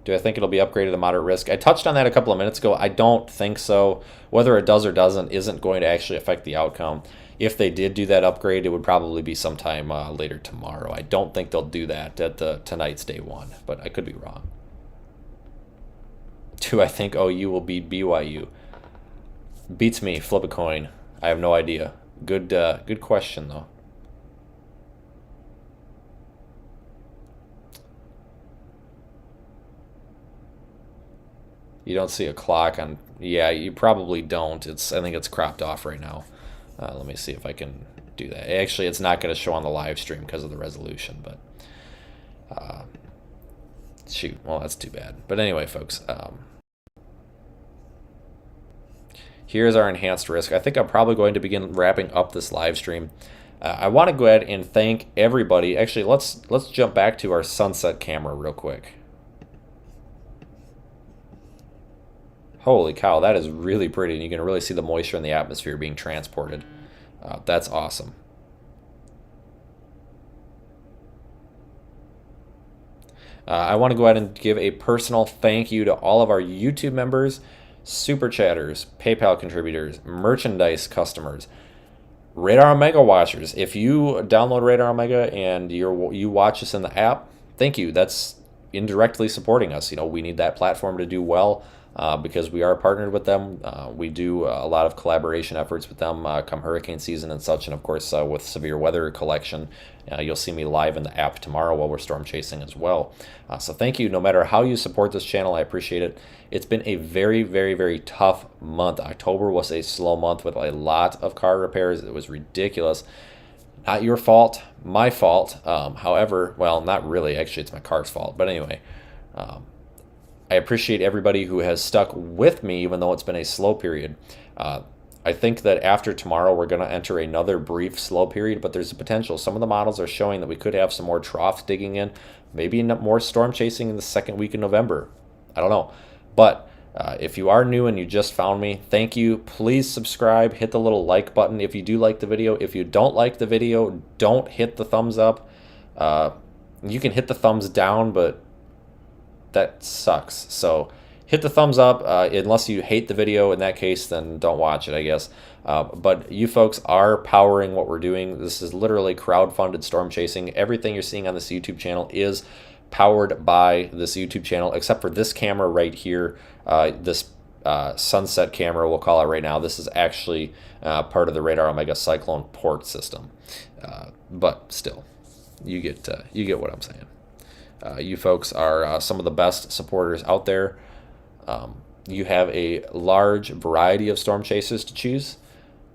Do I think it'll be upgraded to moderate risk? I touched on that a couple of minutes ago. I don't think so. Whether it does or doesn't isn't going to actually affect the outcome. If they did do that upgrade, it would probably be sometime later tomorrow. I don't think they'll do that at tonight's day one, but I could be wrong. Do I think OU will beat BYU? Beats me. Flip a coin. I have no idea. Good question though. You don't see a clock on. Yeah, you probably don't. I think it's cropped off right now. Let me see if I can do that. Actually, it's not going to show on the live stream because of the resolution, but shoot. Well, that's too bad. But anyway, folks, here's our enhanced risk. I think I'm probably going to begin wrapping up this live stream. I want to go ahead and thank everybody. Actually, let's jump back to our sunset camera real quick. Holy cow, that is really pretty, and you can really see the moisture in the atmosphere being transported. That's awesome. I want to go ahead and give a personal thank you to all of our YouTube members, Super Chatters, PayPal contributors, merchandise customers, Radar Omega watchers. If you download Radar Omega and you watch us in the app, thank you. That's indirectly supporting us. We need that platform to do well. Because we are partnered with them. We do a lot of collaboration efforts with them come hurricane season and such. And of course, with severe weather collection, you'll see me live in the app tomorrow while we're storm chasing as well. So thank you. No matter how you support this channel, I appreciate it. It's been a very, very, very tough month. October was a slow month with a lot of car repairs. It was ridiculous. Not your fault, my fault. However, well, not really. Actually, it's my car's fault. But anyway, I appreciate everybody who has stuck with me, even though it's been a slow period. I think that after tomorrow, we're going to enter another brief slow period, but there's a potential. Some of the models are showing that we could have some more troughs digging in, maybe more storm chasing in the second week in November. I don't know. But if you are new and you just found me, thank you. Please subscribe, hit the little like button if you do like the video. If you don't like the video, don't hit the thumbs up. You can hit the thumbs down, but that sucks. So hit the thumbs up unless you hate the video. In that case, then don't watch it, I guess. But you folks are powering what we're doing. This is literally crowdfunded storm chasing. Everything you're seeing on this YouTube channel is powered by this YouTube channel, except for this camera right here, this sunset camera, we'll call it right now. This is actually part of the Radar Omega Cyclone port system. But still, you get what I'm saying. You folks are some of the best supporters out there. You have a large variety of storm chasers to choose.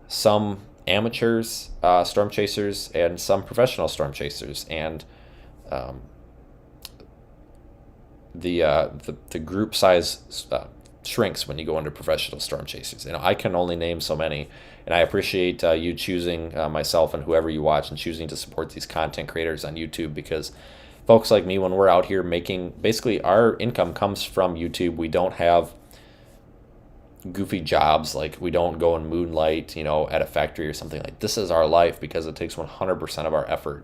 Some amateurs storm chasers and some professional storm chasers. And the group size shrinks when you go into professional storm chasers. I can only name so many. And I appreciate you choosing myself and whoever you watch and choosing to support these content creators on YouTube, because folks like me, when we're out here making, basically our income comes from YouTube. We don't have goofy jobs, like we don't go and moonlight, at a factory or something. Like, this is our life because it takes 100% of our effort.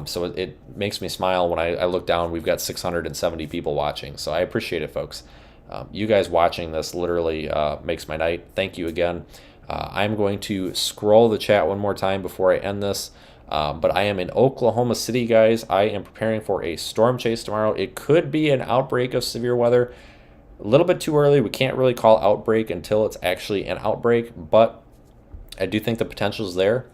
So it makes me smile when I look down. We've got 670 people watching. So I appreciate it, folks. You guys watching this literally makes my night. Thank you again. I'm going to scroll the chat one more time before I end this. But I am in Oklahoma City, guys. I am preparing for a storm chase tomorrow. It could be an outbreak of severe weather. A little bit too early. We can't really call outbreak until it's actually an outbreak, but I do think the potential is there.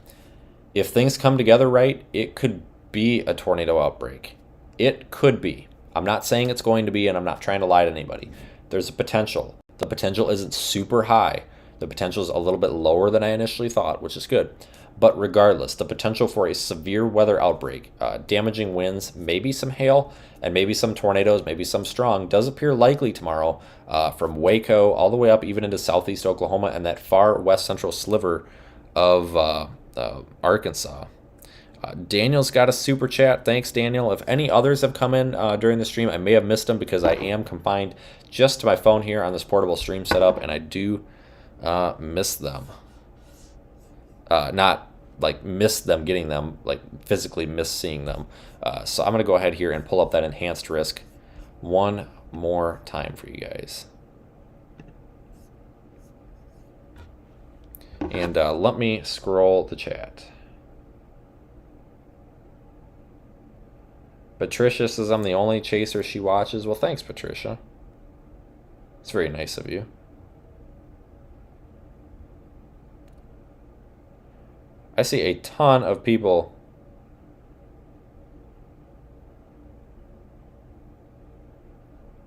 If things come together right, it could be a tornado outbreak. It could be. I'm not saying it's going to be, and I'm not trying to lie to anybody. There's a potential. The potential isn't super high. The potential is a little bit lower than I initially thought, which is good. But regardless, the potential for a severe weather outbreak, damaging winds, maybe some hail, and maybe some tornadoes, maybe some strong, does appear likely tomorrow from Waco all the way up even into southeast Oklahoma and that far west central sliver of Arkansas. Daniel's got a super chat. Thanks, Daniel. If any others have come in during the stream, I may have missed them because I am confined just to my phone here on this portable stream setup, and I do miss them. Not like miss them getting them, like physically miss seeing them. So I'm going to go ahead here and pull up that enhanced risk one more time for you guys. And let me scroll the chat. Patricia says I'm the only chaser she watches. Well, thanks, Patricia. It's very nice of you. I see a ton of people.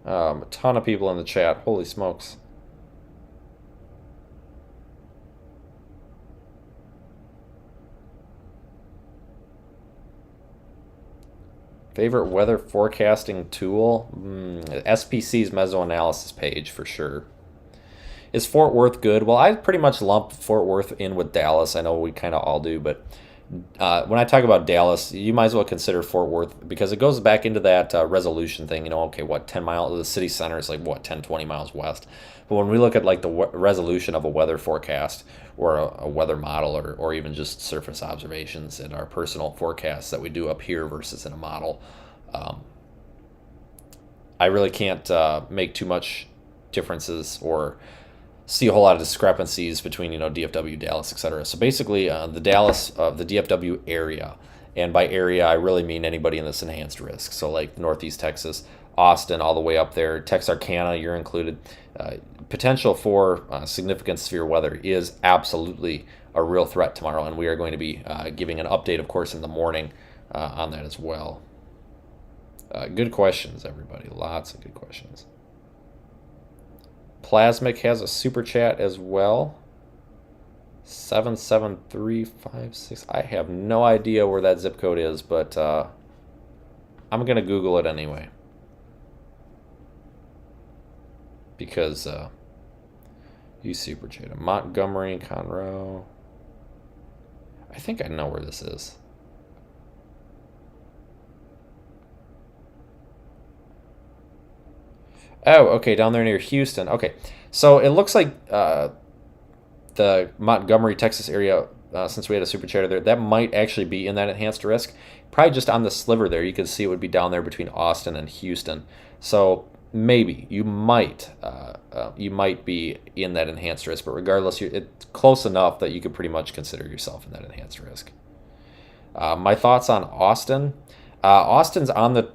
A ton of people in the chat. Holy smokes. Favorite weather forecasting tool? SPC's mesoanalysis page for sure. Is Fort Worth good? Well, I pretty much lump Fort Worth in with Dallas. I know we kind of all do, but when I talk about Dallas, you might as well consider Fort Worth because it goes back into that resolution thing. You know, okay, what, 10 miles? The city center is like, what, 10, 20 miles west. But when we look at like the resolution of a weather forecast or a weather model or even just surface observations and our personal forecasts that we do up here versus in a model, I really can't make too much differences or see a whole lot of discrepancies between, you know, DFW, Dallas, etc. So basically, the Dallas, the DFW area, and by area, I really mean anybody in this enhanced risk. So like Northeast Texas, Austin, all the way up there, Texarkana, you're included. Potential for significant severe weather is absolutely a real threat tomorrow, and we are going to be giving an update, of course, in the morning on that as well. Good questions, everybody. Lots of good questions. Plasmic has a super chat as well. 77356. I have no idea where that zip code is, but I'm going to Google it anyway. Because you super chat. Montgomery, Conroe. I think I know where this is. Oh, okay, down there near Houston. Okay, so it looks like the Montgomery, Texas area, since we had a super chatter there, that might actually be in that enhanced risk. Probably just on the sliver there, you can see it would be down there between Austin and Houston. So maybe you might be in that enhanced risk, but regardless, it's close enough that you could pretty much consider yourself in that enhanced risk. My thoughts on Austin. Austin's on the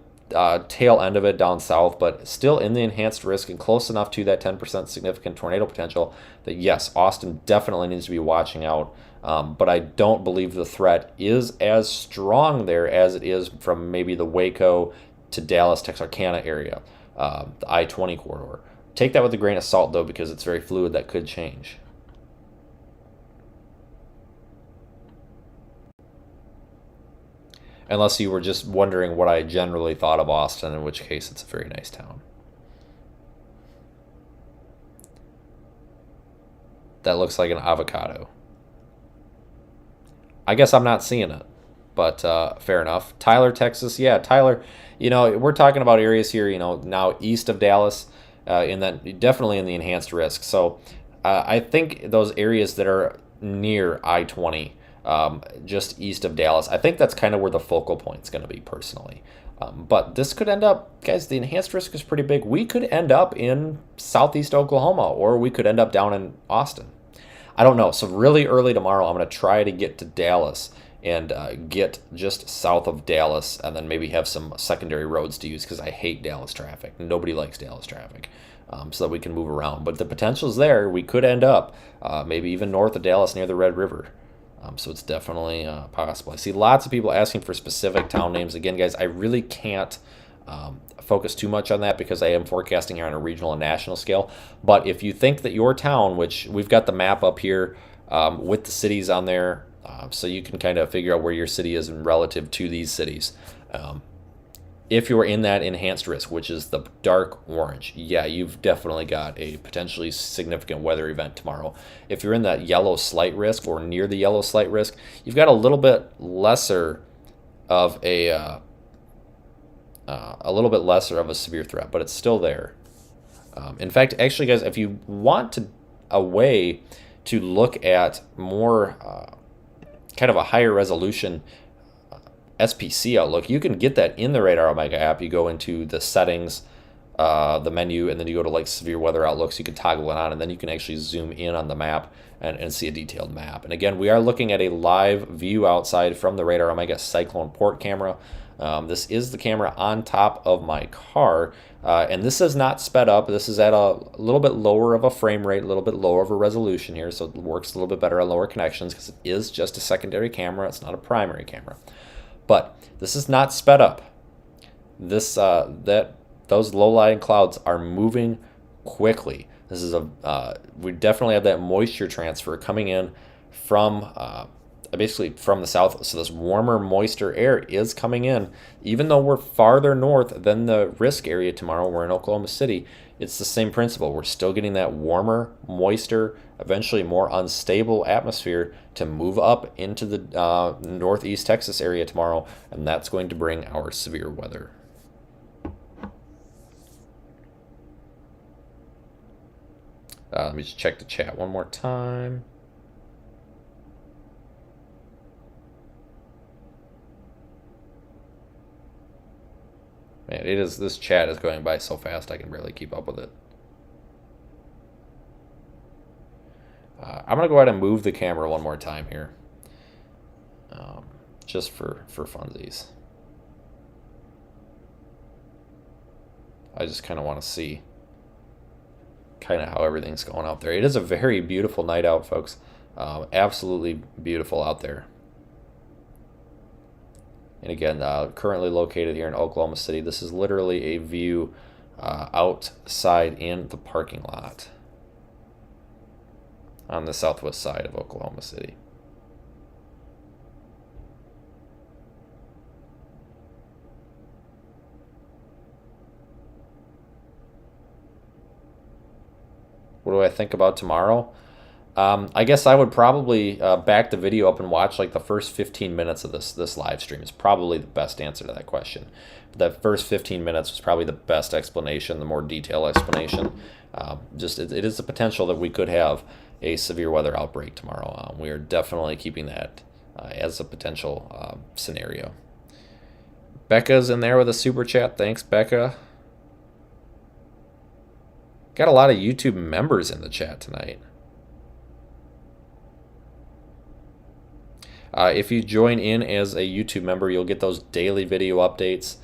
tail end of it down south, but still in the enhanced risk and close enough to that 10% significant tornado potential that yes, Austin definitely needs to be watching out. But I don't believe the threat is as strong there as it is from maybe the Waco to Dallas, Texarkana area, the I-20 corridor. Take that with a grain of salt though, because it's very fluid. That could change. Unless you were just wondering what I generally thought of Austin, in which case it's a very nice town. That looks like an avocado. I guess I'm not seeing it, but fair enough. Tyler, Texas. Yeah, Tyler, you know, we're talking about areas here, you know, now east of Dallas, in that definitely in the enhanced risk. So I think those areas that are near I-20, just east of Dallas, I think that's kind of where the focal point is going to be personally. But this could end up, guys, the enhanced risk is pretty big. We could end up in southeast Oklahoma, or we could end up down in Austin. I don't know. So really early tomorrow, I'm going to try to get to Dallas and get just south of Dallas and then maybe have some secondary roads to use because I hate Dallas traffic. Nobody likes Dallas traffic. So that we can move around. But the potential is there. We could end up maybe even north of Dallas near the Red River. So it's definitely possible. I see lots of people asking for specific town names. Again, guys, I really can't focus too much on that because I am forecasting here on a regional and national scale. But if you think that your town, which we've got the map up here with the cities on there So you can kind of figure out where your city is in relative to these cities. If you're in that enhanced risk, which is the dark orange, yeah, you've definitely got a potentially significant weather event tomorrow. If you're in that yellow slight risk or near the yellow slight risk, you've got a little bit lesser of a severe threat, but it's still there. In fact, actually, guys, if you want a way to look at more kind of a higher resolution SPC outlook, you can get that in the Radar Omega app. You go into the settings, the menu, and then you go to like severe weather outlooks. You can toggle it on, and then you can actually zoom in on the map and see a detailed map. And again, we are looking at a live view outside from the Radar Omega Cyclone Port camera. This is the camera on top of my car, and this is not sped up. This is at a little bit lower of a frame rate, a little bit lower of a resolution here, so it works a little bit better on lower connections because it is just a secondary camera. It's not a primary camera. But this is not sped up. Those low-lying clouds are moving quickly. This is we definitely have that moisture transfer coming in from basically from the south. So this warmer, moister air is coming in. Even though we're farther north than the risk area tomorrow, we're in Oklahoma City, it's the same principle. We're still getting that warmer, moister, eventually more unstable atmosphere to move up into the northeast Texas area tomorrow, and that's going to bring our severe weather. Let me just check the chat one more time. Man, this chat is going by so fast I can barely keep up with it. I'm going to go ahead and move the camera one more time here. Just for funsies. I just kind of want to see kind of how everything's going out there. It is a very beautiful night out, folks. Absolutely beautiful out there. And again, currently located here in Oklahoma City. This is literally a view outside in the parking lot on the southwest side of Oklahoma City. What do I think about tomorrow? I guess I would probably back the video up and watch like the first 15 minutes of this live stream is probably the best answer to that question. That first 15 minutes was probably the best explanation, the more detailed explanation. It is the potential that we could have a severe weather outbreak tomorrow. We are definitely keeping that as a potential scenario. Becca's in there with a super chat. Thanks, Becca. Got a lot of YouTube members in the chat tonight. If you join in as a YouTube member, you'll get those daily video updates.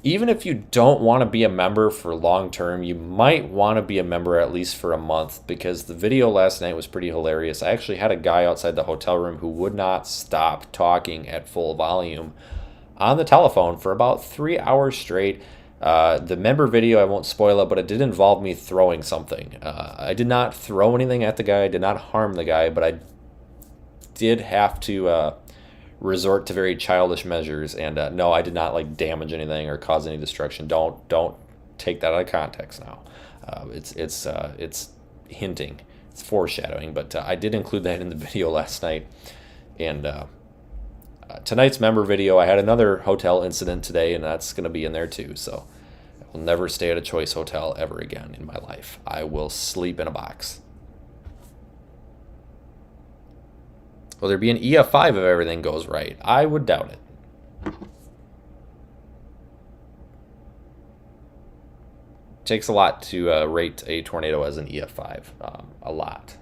Even if you don't want to be a member for long term, you might want to be a member at least for a month, because the video last night was pretty hilarious. I actually had a guy outside the hotel room who would not stop talking at full volume on the telephone for about 3 hours straight. The member video, I won't spoil it, but it did involve me throwing something. I did not throw anything at the guy. I did not harm the guy, but I did have to resort to very childish measures, and no, I did not like damage anything or cause any destruction. Don't take that out of context now. It's hinting, it's foreshadowing, but I did include that in the video last night. And tonight's member video, I had another hotel incident today, and that's going to be in there too. So I will never stay at a choice hotel ever again in my life. I will sleep in a box. Will there be an EF5 if everything goes right? I would doubt it. Takes a lot to rate a tornado as an EF5. A lot.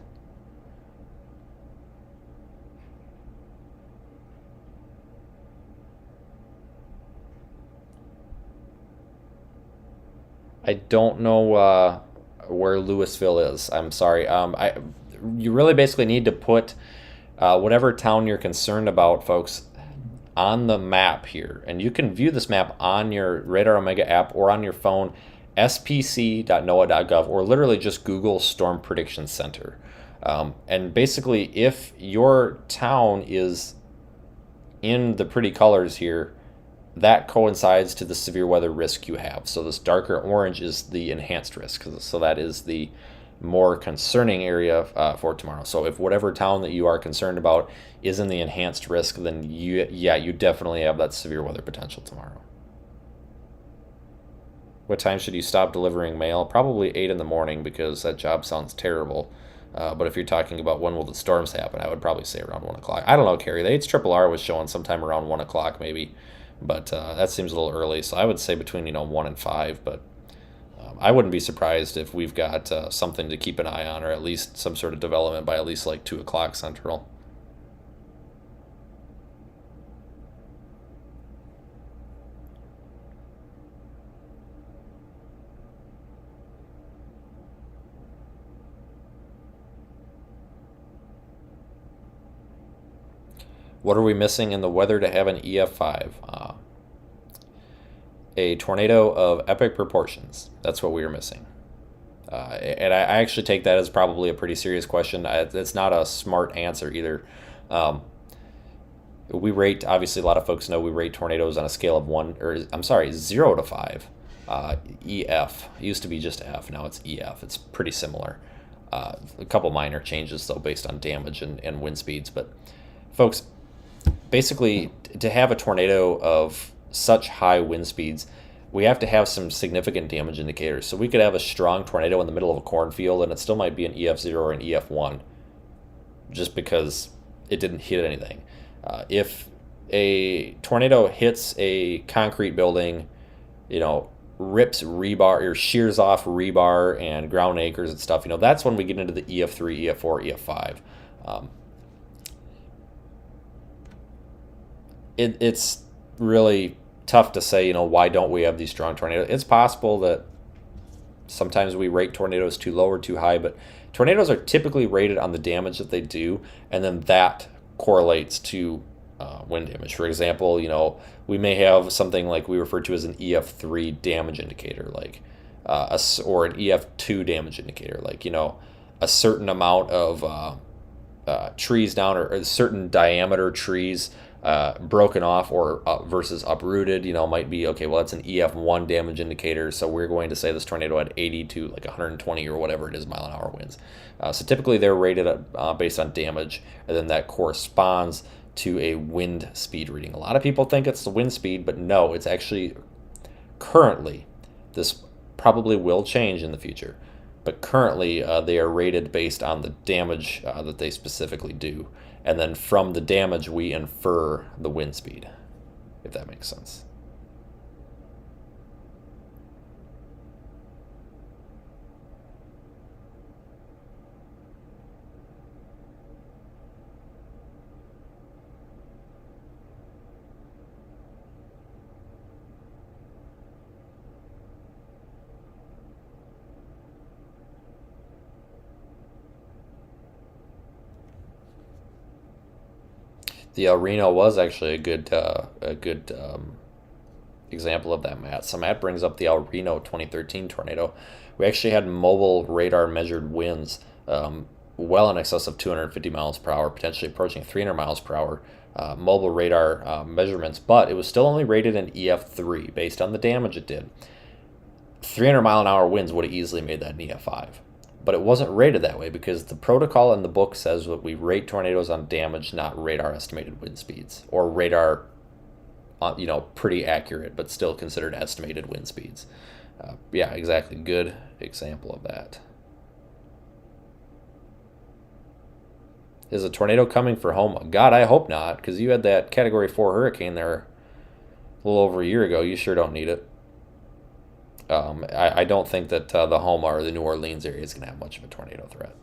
I don't know where Louisville is. I'm sorry. You really basically need to put whatever town you're concerned about, folks, on the map here. And you can view this map on your Radar Omega app or on your phone, spc.noaa.gov, or literally just Google Storm Prediction Center. And basically, if your town is in the pretty colors here, that coincides to the severe weather risk you have. So this darker orange is the enhanced risk. So that is the more concerning area for tomorrow. So if whatever town that you are concerned about is in the enhanced risk, then you definitely have that severe weather potential tomorrow. What time should you stop delivering mail? Probably 8 in the morning because that job sounds terrible. But if you're talking about when will the storms happen, I would probably say around 1 o'clock. I don't know, Carrie. The HRRR was showing sometime around 1 o'clock maybe. But that seems a little early. So I would say between 1 and 5. But I wouldn't be surprised if we've got something to keep an eye on, or at least some sort of development by at least like 2 o'clock Central. What are we missing in the weather to have an EF5? A tornado of epic proportions. That's what we are missing. And I actually take that as probably a pretty serious question. It's not a smart answer either. Um, we rate, obviously, a lot of folks know we rate tornadoes on a scale of 1, or I'm sorry, 0 to 5. EF. It used to be just F, now it's EF. It's pretty similar. A couple minor changes, though, based on damage and wind speeds. But, folks, basically, to have a tornado of such high wind speeds, we have to have some significant damage indicators. So we could have a strong tornado in the middle of a cornfield, and it still might be an EF0 or an EF1, just because it didn't hit anything. If a tornado hits a concrete building, rips rebar or shears off rebar and ground anchors and stuff, that's when we get into the EF3, EF4, EF5. It's really tough to say, why don't we have these strong tornadoes? It's possible that sometimes we rate tornadoes too low or too high, but tornadoes are typically rated on the damage that they do, and then that correlates to wind damage. For example, we may have something like we refer to as an EF3 damage indicator, like or an EF2 damage indicator, like a certain amount of trees down, or a certain diameter trees broken off or versus uprooted, might be, okay, well, that's an EF1 damage indicator, so we're going to say this tornado had 80 to like 120 or whatever it is mile an hour winds. So typically they're rated based on damage, and then that corresponds to a wind speed reading. A lot of people think it's the wind speed, but no, it's actually currently, this probably will change in the future, but currently they are rated based on the damage that they specifically do. And then from the damage, we infer the wind speed, if that makes sense. The El Reno was actually a good example of that, Matt. So Matt brings up the El Reno 2013 tornado. We actually had mobile radar measured winds well in excess of 250 miles per hour, potentially approaching 300 miles per hour. Mobile radar measurements, but it was still only rated an EF3 based on the damage it did. 300 mile an hour winds would have easily made that an EF5. But it wasn't rated that way because the protocol in the book says that we rate tornadoes on damage, not radar estimated wind speeds, or radar, pretty accurate, but still considered estimated wind speeds. Yeah, exactly. Good example of that. Is a tornado coming for Homa? God, I hope not, because you had that Category 4 hurricane there a little over a year ago. You sure don't need it. I don't think that the Homa or the New Orleans area is going to have much of a tornado threat.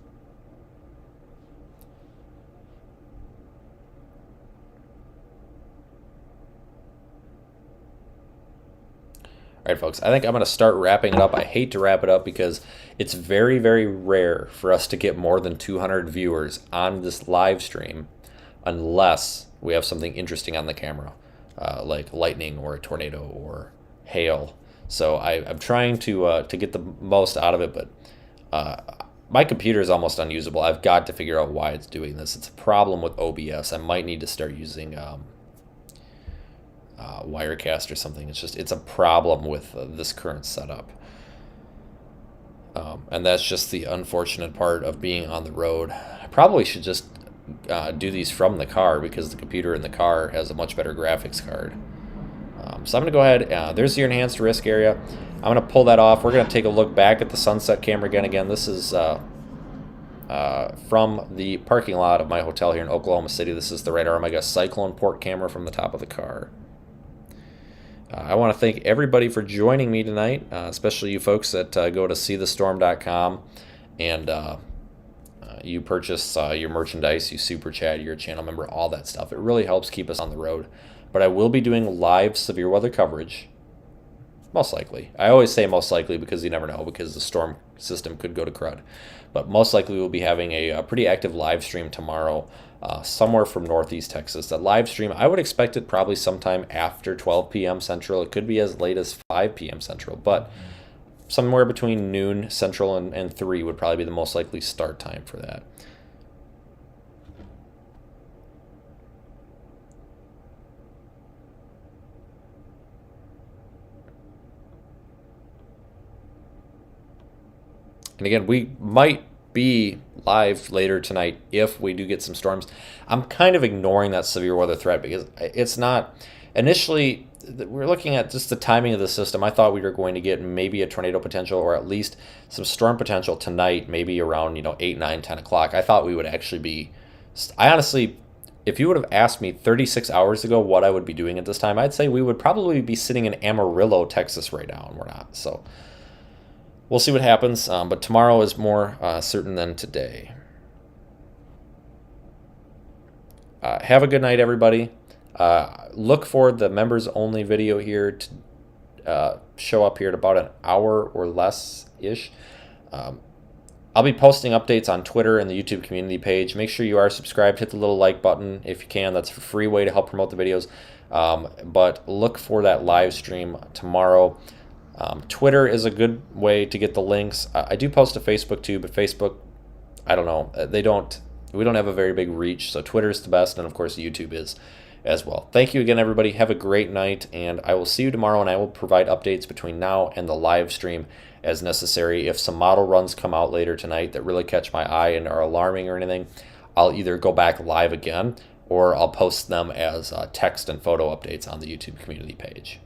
All right, folks, I think I'm going to start wrapping it up. I hate to wrap it up because it's very, very rare for us to get more than 200 viewers on this live stream unless we have something interesting on the camera, like lightning or a tornado or hail. So I'm trying to get the most out of it, but my computer is almost unusable. I've got to figure out why it's doing this. It's a problem with OBS. I might need to start using Wirecast or something. It's a problem with this current setup. And that's just the unfortunate part of being on the road. I probably should just do these from the car because the computer in the car has a much better graphics card. So I'm going to go ahead. There's your enhanced risk area. I'm going to pull that off. We're going to take a look back at the sunset camera again. Again, this is from the parking lot of my hotel here in Oklahoma City. This is the radar Omega Cyclone port camera from the top of the car. I want to thank everybody for joining me tonight, especially you folks that go to seethestorm.com and you purchase your merchandise, you super chat, you're a channel member, all that stuff. It really helps keep us on the road. But I will be doing live severe weather coverage, most likely. I always say most likely because you never know, because the storm system could go to crud. But most likely we'll be having a pretty active live stream tomorrow, somewhere from Northeast Texas. That live stream, I would expect it probably sometime after 12 p.m. Central. It could be as late as 5 p.m. Central, but somewhere between noon Central and 3 would probably be the most likely start time for that. And again, we might be live later tonight if we do get some storms. I'm kind of ignoring that severe weather threat because it's not. Initially, we're looking at just the timing of the system. I thought we were going to get maybe a tornado potential or at least some storm potential tonight, maybe around 8, 9, 10 o'clock. I thought we would actually be. I honestly, if you would have asked me 36 hours ago what I would be doing at this time, I'd say we would probably be sitting in Amarillo, Texas right now, and we're not. So we'll see what happens, but tomorrow is more certain than today. Have a good night, everybody. Look for the members-only video here to show up here at about an hour or less-ish. I'll be posting updates on Twitter and the YouTube community page. Make sure you are subscribed. Hit the little like button if you can. That's a free way to help promote the videos. But look for that live stream tomorrow. Twitter is a good way to get the links. I do post to Facebook too, but Facebook, I don't know. We don't have a very big reach, so Twitter is the best, and of course YouTube is as well. Thank you again, everybody. Have a great night, and I will see you tomorrow, and I will provide updates between now and the live stream as necessary. If some model runs come out later tonight that really catch my eye and are alarming or anything, I'll either go back live again or I'll post them as text and photo updates on the YouTube community page.